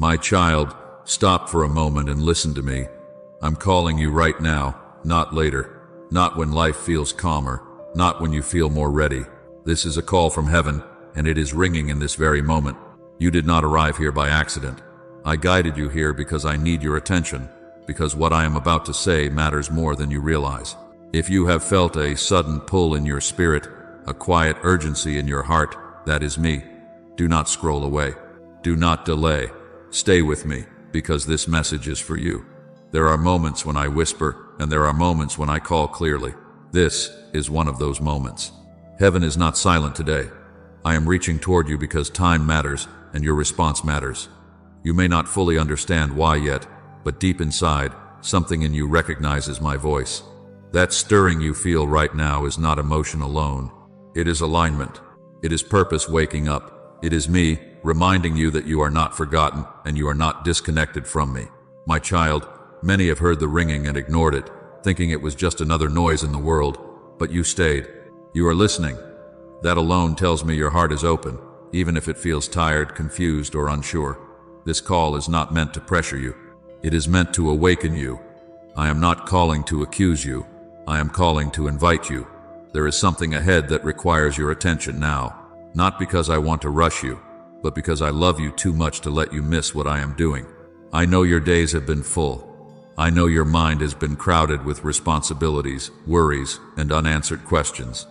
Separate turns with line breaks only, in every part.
My child, stop for a moment and listen to me. I'm calling you right now, not later. Not when life feels calmer, not when you feel more ready. This is a call from heaven, and it is ringing in this very moment. You did not arrive here by accident. I guided you here because I need your attention, because what I am about to say matters more than you realize. If you have felt a sudden pull in your spirit, a quiet urgency in your heart, that is me. Do not scroll away. Do not delay. Stay with me, because this message is for you. There are moments when I whisper, and there are moments when I call clearly. This is one of those moments. Heaven is not silent today. I am reaching toward you because time matters, and your response matters. You may not fully understand why yet, but deep inside, something in you recognizes my voice. That stirring you feel right now is not emotion alone. It is alignment. It is purpose waking up. It is me reminding you that you are not forgotten and you are not disconnected from me. My child, many have heard the ringing and ignored it, thinking it was just another noise in the world, but you stayed. You are listening. That alone tells me your heart is open, even if it feels tired, confused, or unsure. This call is not meant to pressure you. It is meant to awaken you. I am not calling to accuse you. I am calling to invite you. There is something ahead that requires your attention now, not because I want to rush you, but because I love you too much to let you miss what I am doing. I know your days have been full. I know your mind has been crowded with responsibilities, worries, and unanswered questions.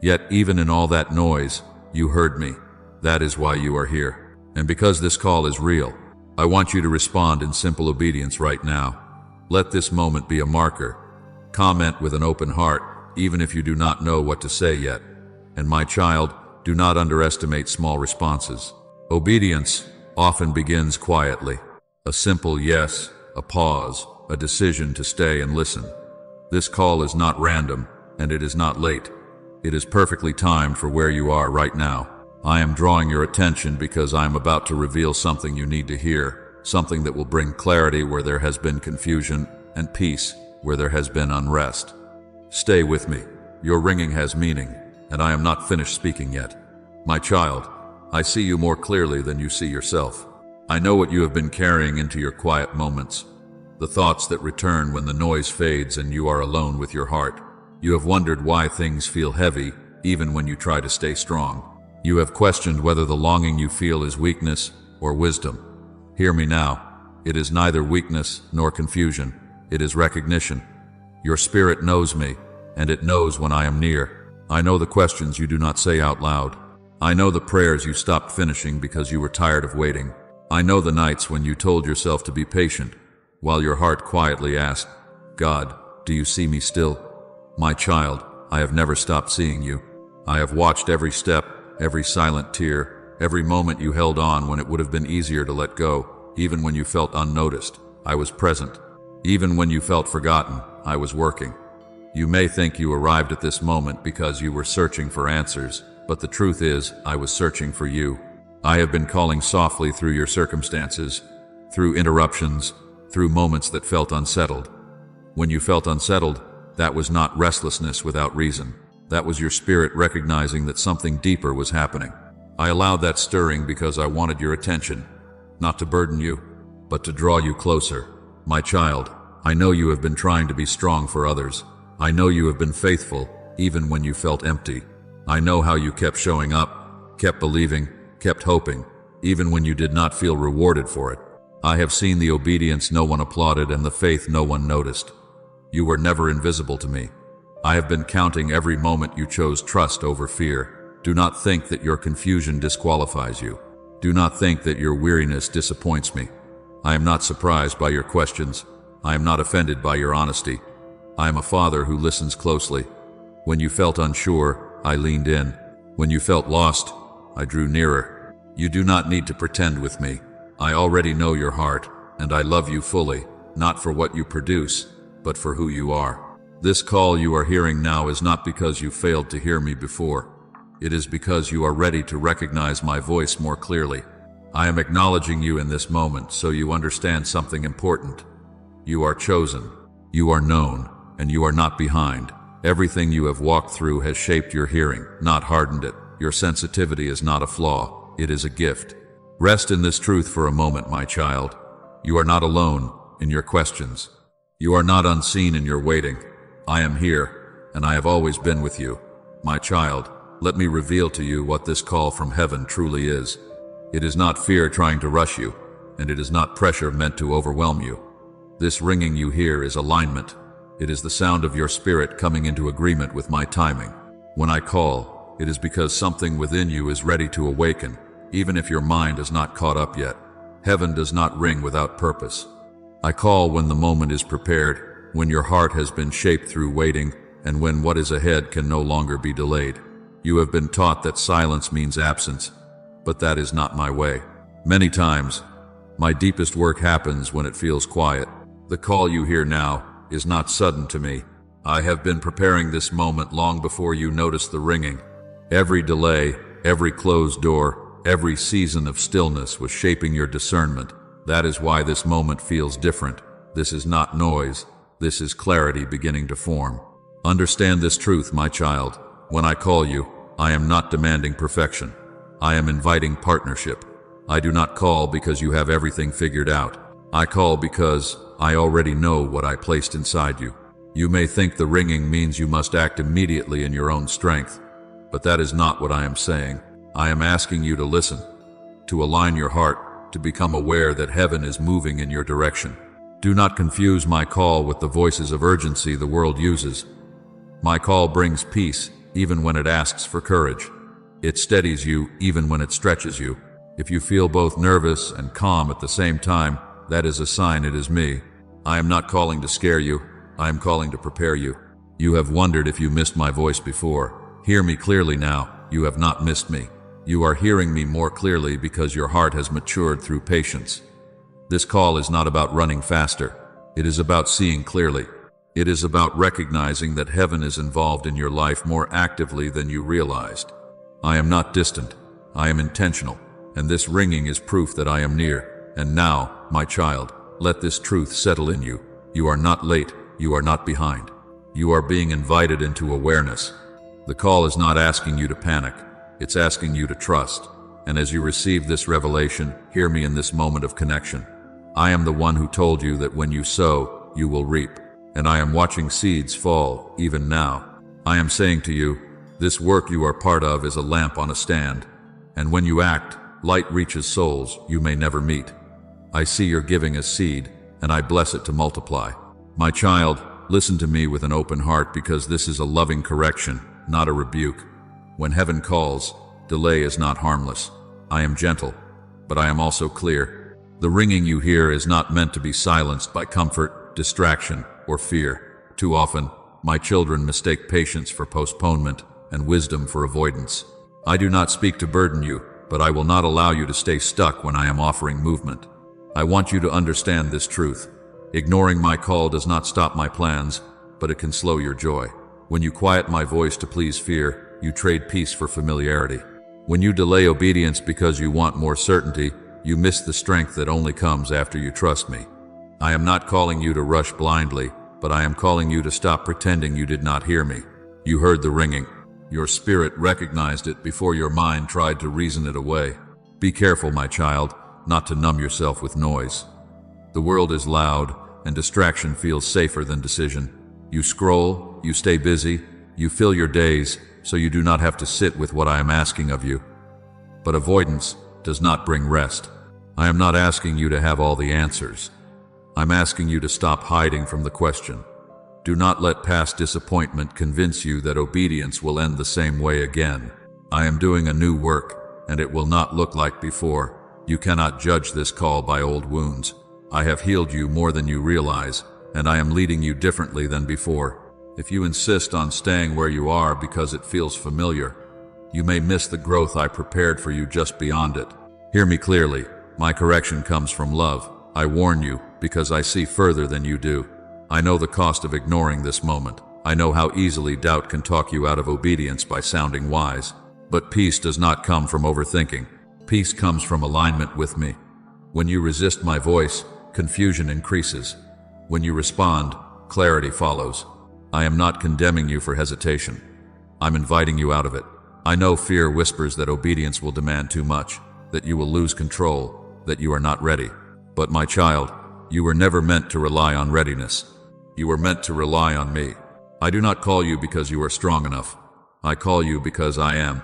Yet even in all that noise, you heard me. That is why you are here. And because this call is real, I want you to respond in simple obedience right now. Let this moment be a marker. Comment with an open heart, even if you do not know what to say yet. And my child, do not underestimate small responses. Obedience often begins quietly. A simple yes, a pause, a decision to stay and listen. This call is not random, and it is not late. It is perfectly timed for where you are right now. I am drawing your attention because I am about to reveal something you need to hear, something that will bring clarity where there has been confusion and peace where there has been unrest. Stay with me. Your ringing has meaning, and I am not finished speaking yet. My child, I see you more clearly than you see yourself. I know what you have been carrying into your quiet moments, the thoughts that return when the noise fades and you are alone with your heart. You have wondered why things feel heavy, even when you try to stay strong. You have questioned whether the longing you feel is weakness or wisdom. Hear me now. It is neither weakness nor confusion. It is recognition. Your spirit knows me, and it knows when I am near. I know the questions you do not say out loud. I know the prayers you stopped finishing because you were tired of waiting. I know the nights when you told yourself to be patient, while your heart quietly asked, God, do you see me still? My child, I have never stopped seeing you. I have watched every step, every silent tear, every moment you held on when it would have been easier to let go. Even when you felt unnoticed, I was present. Even when you felt forgotten, I was working. You may think you arrived at this moment because you were searching for answers, but the truth is, I was searching for you. I have been calling softly through your circumstances, through interruptions, through moments that felt unsettled. When you felt unsettled, that was not restlessness without reason. That was your spirit recognizing that something deeper was happening. I allowed that stirring because I wanted your attention, not to burden you, but to draw you closer. My child, I know you have been trying to be strong for others. I know you have been faithful, even when you felt empty. I know how you kept showing up, kept believing, kept hoping, even when you did not feel rewarded for it. I have seen the obedience no one applauded and the faith no one noticed. You were never invisible to me. I have been counting every moment you chose trust over fear. Do not think that your confusion disqualifies you. Do not think that your weariness disappoints me. I am not surprised by your questions. I am not offended by your honesty. I am a father who listens closely. When you felt unsure, I leaned in. When you felt lost, I drew nearer. You do not need to pretend with me. I already know your heart, and I love you fully, not for what you produce, but for who you are. This call you are hearing now is not because you failed to hear me before. It is because you are ready to recognize my voice more clearly. I am acknowledging you in this moment so you understand something important. You are chosen, you are known, and you are not behind. Everything you have walked through has shaped your hearing, not hardened it. Your sensitivity is not a flaw, it is a gift. Rest in this truth for a moment, my child. You are not alone in your questions. You are not unseen in your waiting. I am here, and I have always been with you. My child, let me reveal to you what this call from heaven truly is. It is not fear trying to rush you, and it is not pressure meant to overwhelm you. This ringing you hear is alignment. It is the sound of your spirit coming into agreement with my timing. When I call, it is because something within you is ready to awaken, even if your mind is not caught up yet. Heaven does not ring without purpose. I call when the moment is prepared, when your heart has been shaped through waiting, and when what is ahead can no longer be delayed. You have been taught that silence means absence, but that is not my way. Many times, my deepest work happens when it feels quiet. The call you hear now is not sudden to me. I have been preparing this moment long before you noticed the ringing. Every delay, every closed door, every season of stillness was shaping your discernment. That is why this moment feels different. This is not noise. This is clarity beginning to form. Understand this truth, my child. When I call you, I am not demanding perfection. I am inviting partnership. I do not call because you have everything figured out. I call because I already know what I placed inside you. You may think the ringing means you must act immediately in your own strength, but that is not what I am saying. I am asking you to listen, to align your heart, to become aware that heaven is moving in your direction. Do not confuse my call with the voices of urgency the world uses. My call brings peace even when it asks for courage. It steadies you even when it stretches you. If you feel both nervous and calm at the same time, that is a sign it is me. I am not calling to scare you. I am calling to prepare you. You have wondered if you missed my voice before. Hear me clearly now. You have not missed me. You are hearing me more clearly because your heart has matured through patience. This call is not about running faster. It is about seeing clearly. It is about recognizing that heaven is involved in your life more actively than you realized. I am not distant. I am intentional. And this ringing is proof that I am near. And now, my child, let this truth settle in you. You are not late. You are not behind. You are being invited into awareness. The call is not asking you to panic. It's asking you to trust. And as you receive this revelation, hear me in this moment of connection. I am the one who told you that when you sow, you will reap. And I am watching seeds fall, even now. I am saying to you, this work you are part of is a lamp on a stand. And when you act, light reaches souls you may never meet. I see your giving as seed, and I bless it to multiply. My child, listen to me with an open heart because this is a loving correction, not a rebuke. When heaven calls, delay is not harmless. I am gentle, but I am also clear. The ringing you hear is not meant to be silenced by comfort, distraction, or fear. Too often, my children mistake patience for postponement and wisdom for avoidance. I do not speak to burden you, but I will not allow you to stay stuck when I am offering movement. I want you to understand this truth. Ignoring my call does not stop my plans, but it can slow your joy. When you quiet my voice to please fear, you trade peace for familiarity. When you delay obedience because you want more certainty, you miss the strength that only comes after you trust me. I am not calling you to rush blindly, but I am calling you to stop pretending you did not hear me. You heard the ringing. Your spirit recognized it before your mind tried to reason it away. Be careful, my child, not to numb yourself with noise. The world is loud, and distraction feels safer than decision. You scroll, you stay busy, you fill your days, so you do not have to sit with what I am asking of you. But avoidance does not bring rest. I am not asking you to have all the answers. I'm asking you to stop hiding from the question. Do not let past disappointment convince you that obedience will end the same way again. I am doing a new work, and it will not look like before. You cannot judge this call by old wounds. I have healed you more than you realize, and I am leading you differently than before. If you insist on staying where you are because it feels familiar, you may miss the growth I prepared for you just beyond it. Hear me clearly. My correction comes from love. I warn you because I see further than you do. I know the cost of ignoring this moment. I know how easily doubt can talk you out of obedience by sounding wise. But peace does not come from overthinking. Peace comes from alignment with me. When you resist my voice, confusion increases. When you respond, clarity follows. I am not condemning you for hesitation. I'm inviting you out of it. I know fear whispers that obedience will demand too much, that you will lose control, that you are not ready. But my child, you were never meant to rely on readiness. You were meant to rely on me. I do not call you because you are strong enough. I call you because I am.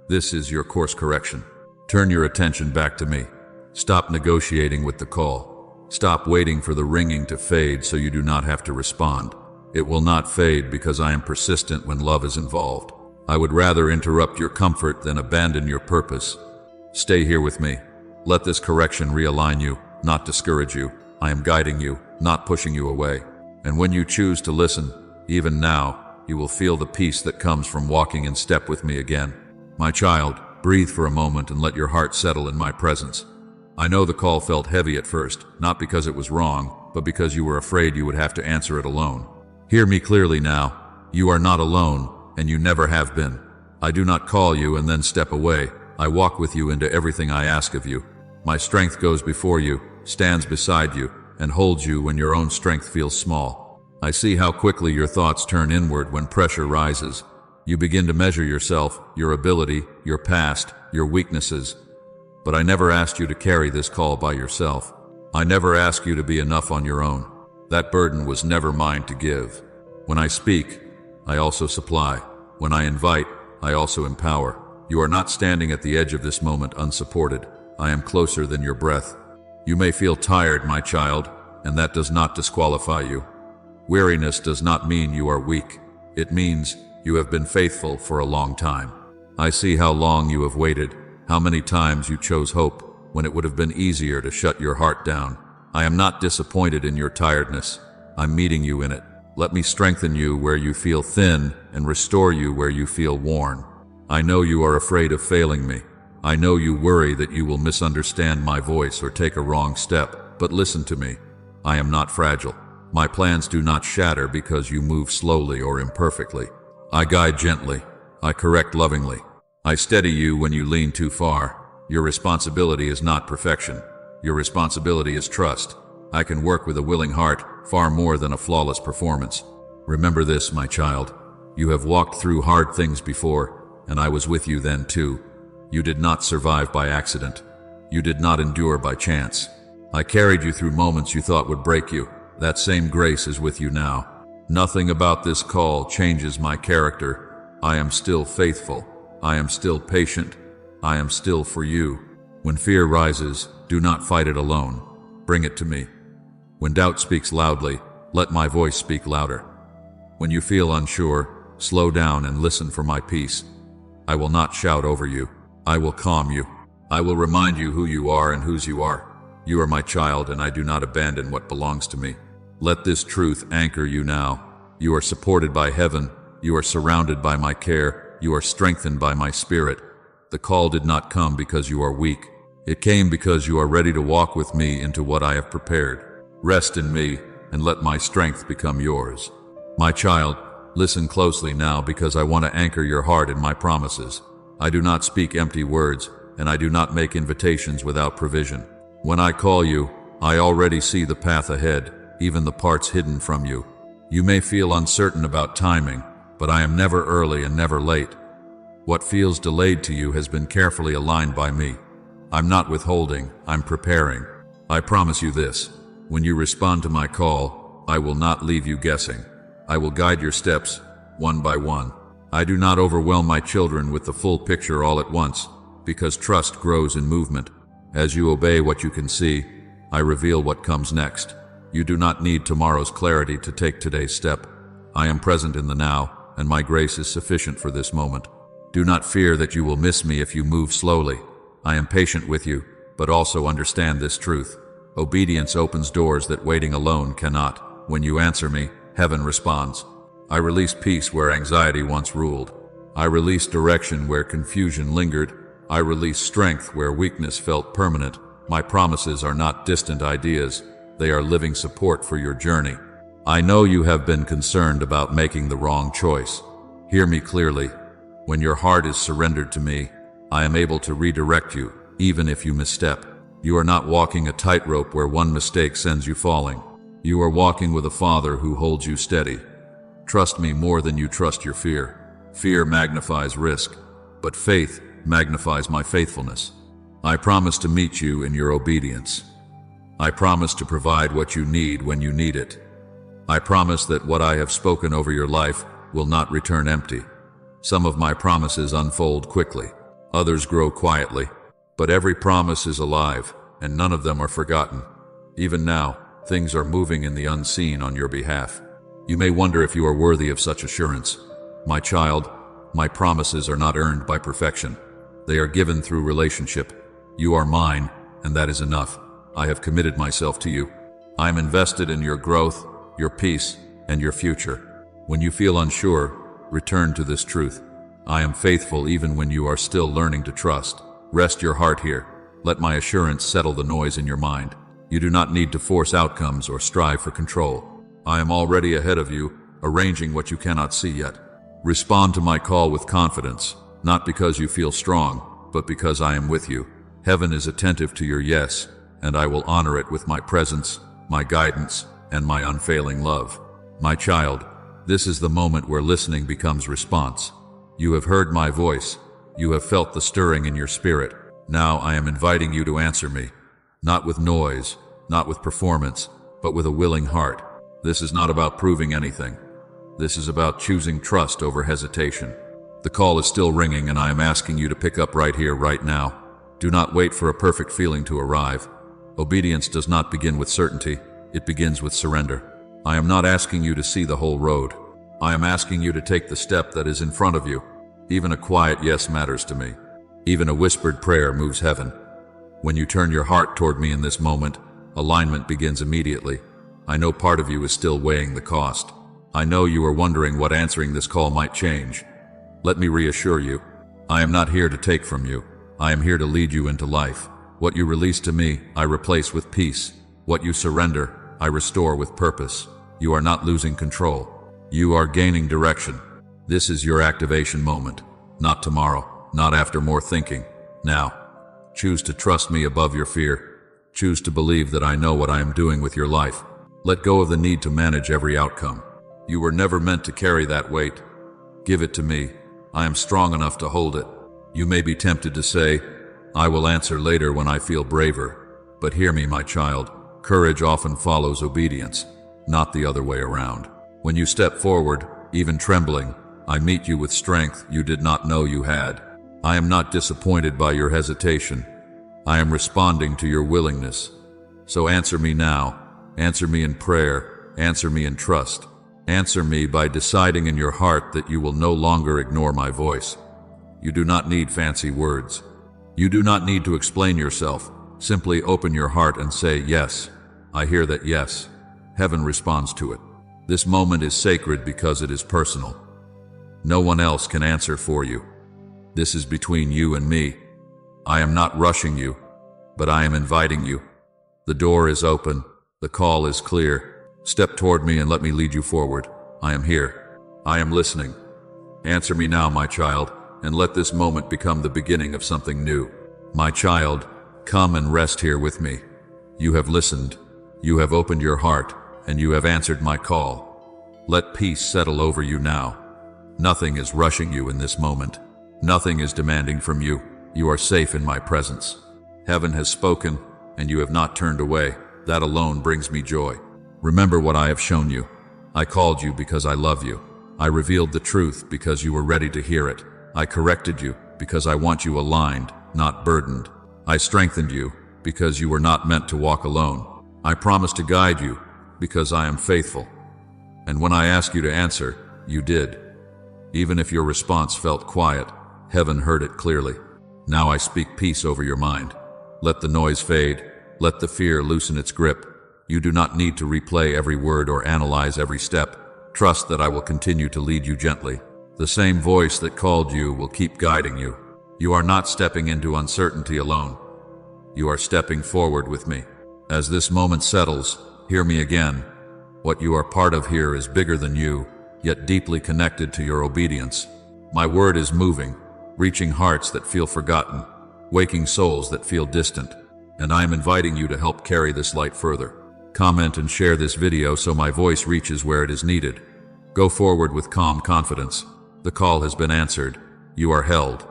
This is your course correction. Turn your attention back to me. Stop negotiating with the call. Stop waiting for the ringing to fade so you do not have to respond. It will not fade because I am persistent when love is involved. I would rather interrupt your comfort than abandon your purpose. Stay here with me. Let this correction realign you, not discourage you. I am guiding you, not pushing you away. And when you choose to listen, even now, you will feel the peace that comes from walking in step with me again. My child, breathe for a moment and let your heart settle in my presence. I know the call felt heavy at first, not because it was wrong, but because you were afraid you would have to answer it alone. Hear me clearly now. You are not alone, and you never have been. I do not call you and then step away. I walk with you into everything I ask of you. My strength goes before you, stands beside you, and holds you when your own strength feels small. I see how quickly your thoughts turn inward when pressure rises. You begin to measure yourself, your ability, your past, your weaknesses. But I never asked you to carry this call by yourself. I never asked you to be enough on your own. That burden was never mine to give. When I speak, I also supply. When I invite, I also empower. You are not standing at the edge of this moment unsupported. I am closer than your breath. You may feel tired, my child, and that does not disqualify you. Weariness does not mean you are weak. It means you have been faithful for a long time. I see how long you have waited, how many times you chose hope when it would have been easier to shut your heart down. I am not disappointed in your tiredness. I'm meeting you in it. Let me strengthen you where you feel thin and restore you where you feel worn. I know you are afraid of failing me. I know you worry that you will misunderstand my voice or take a wrong step, but listen to me. I am not fragile. My plans do not shatter because you move slowly or imperfectly. I guide gently. I correct lovingly. I steady you when you lean too far. Your responsibility is not perfection. Your responsibility is trust. I can work with a willing heart far more than a flawless performance. Remember this, my child. You have walked through hard things before, and I was with you then too. You did not survive by accident. You did not endure by chance. I carried you through moments you thought would break you. That same grace is with you now. Nothing about this call changes my character. I am still faithful. I am still patient. I am still for you. When fear rises, do not fight it alone. Bring it to me. When doubt speaks loudly, let my voice speak louder. When you feel unsure, slow down and listen for my peace. I will not shout over you. I will calm you. I will remind you who you are and whose you are. You are my child, and I do not abandon what belongs to me. Let this truth anchor you now. You are supported by heaven. You are surrounded by my care. You are strengthened by my spirit. The call did not come because you are weak. It came because you are ready to walk with me into what I have prepared. Rest in me and let my strength become yours. My child, listen closely now because I want to anchor your heart in my promises. I do not speak empty words, and I do not make invitations without provision. When I call you, I already see the path ahead, even the parts hidden from you. You may feel uncertain about timing, but I am never early and never late. What feels delayed to you has been carefully aligned by me. I'm not withholding, I'm preparing. I promise you this, when you respond to my call, I will not leave you guessing. I will guide your steps, one by one. I do not overwhelm my children with the full picture all at once, because trust grows in movement. As you obey what you can see, I reveal what comes next. You do not need tomorrow's clarity to take today's step. I am present in the now, and my grace is sufficient for this moment. Do not fear that you will miss me if you move slowly. I am patient with you, but also understand this truth. Obedience opens doors that waiting alone cannot. When you answer me, heaven responds. I release peace where anxiety once ruled. I release direction where confusion lingered. I release strength where weakness felt permanent. My promises are not distant ideas. They are living support for your journey. I know you have been concerned about making the wrong choice. Hear me clearly. When your heart is surrendered to me, I am able to redirect you, even if you misstep. You are not walking a tightrope where one mistake sends you falling. You are walking with a Father who holds you steady. Trust me more than you trust your fear. Fear magnifies risk, but faith magnifies my faithfulness. I promise to meet you in your obedience. I promise to provide what you need when you need it. I promise that what I have spoken over your life will not return empty. Some of my promises unfold quickly, others grow quietly, but every promise is alive, and none of them are forgotten. Even now, things are moving in the unseen on your behalf. You may wonder if you are worthy of such assurance. My child, my promises are not earned by perfection. They are given through relationship. You are mine, and that is enough. I have committed myself to you. I am invested in your growth, your peace, and your future. When you feel unsure, return to this truth. I am faithful even when you are still learning to trust. Rest your heart here. Let my assurance settle the noise in your mind. You do not need to force outcomes or strive for control. I am already ahead of you, arranging what you cannot see yet. Respond to my call with confidence, not because you feel strong, but because I am with you. Heaven is attentive to your yes, and I will honor it with my presence, my guidance, and my unfailing love. My child, this is the moment where listening becomes response. You have heard my voice. You have felt the stirring in your spirit. Now I am inviting you to answer me, not with noise, not with performance, but with a willing heart. This is not about proving anything. This is about choosing trust over hesitation. The call is still ringing, and I am asking you to pick up right here, right now. Do not wait for a perfect feeling to arrive. Obedience does not begin with certainty. It begins with surrender. I am not asking you to see the whole road. I am asking you to take the step that is in front of you. Even a quiet yes matters to me. Even a whispered prayer moves heaven. When you turn your heart toward me in this moment, alignment begins immediately. I know part of you is still weighing the cost. I know you are wondering what answering this call might change. Let me reassure you, I am not here to take from you. I am here to lead you into life. What you release to me, I replace with peace. What you surrender, I restore with purpose. You are not losing control. You are gaining direction. This is your activation moment. Not tomorrow, not after more thinking. Now, choose to trust me above your fear. Choose to believe that I know what I am doing with your life. Let go of the need to manage every outcome. You were never meant to carry that weight. Give it to me. I am strong enough to hold it. You may be tempted to say, I will answer later when I feel braver. But hear me, my child. Courage often follows obedience, not the other way around. When you step forward, even trembling, I meet you with strength you did not know you had. I am not disappointed by your hesitation. I am responding to your willingness. So answer me now. Answer me in prayer. Answer me in trust. Answer me by deciding in your heart that you will no longer ignore my voice. You do not need fancy words. You do not need to explain yourself. Simply open your heart and say, yes. I hear that yes. Heaven responds to it. This moment is sacred because it is personal. No one else can answer for you. This is between you and me. I am not rushing you, but I am inviting you. The door is open. The call is clear. Step toward me and let me lead you forward. I am here. I am listening. Answer me now, my child, and let this moment become the beginning of something new. My child, come and rest here with me. You have listened. You have opened your heart, and you have answered my call. Let peace settle over you now. Nothing is rushing you in this moment. Nothing is demanding from you. You are safe in my presence. Heaven has spoken, and you have not turned away. That alone brings me joy. Remember what I have shown you. I called you because I love you. I revealed the truth because you were ready to hear it. I corrected you because I want you aligned, not burdened. I strengthened you because you were not meant to walk alone. I promised to guide you because I am faithful. And when I asked you to answer, you did. Even if your response felt quiet, heaven heard it clearly. Now I speak peace over your mind. Let the noise fade. Let the fear loosen its grip. You do not need to replay every word or analyze every step. Trust that I will continue to lead you gently. The same voice that called you will keep guiding you. You are not stepping into uncertainty alone. You are stepping forward with me. As this moment settles, hear me again. What you are part of here is bigger than you, yet deeply connected to your obedience. My word is moving, reaching hearts that feel forgotten, waking souls that feel distant, and I am inviting you to help carry this light further. Comment and share this video so my voice reaches where it is needed. Go forward with calm confidence. The call has been answered. You are held.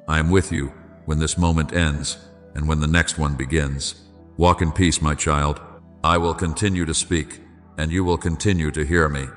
I am with you when this moment ends, and when the next one begins. Walk in peace, my child. I will continue to speak, and you will continue to hear me.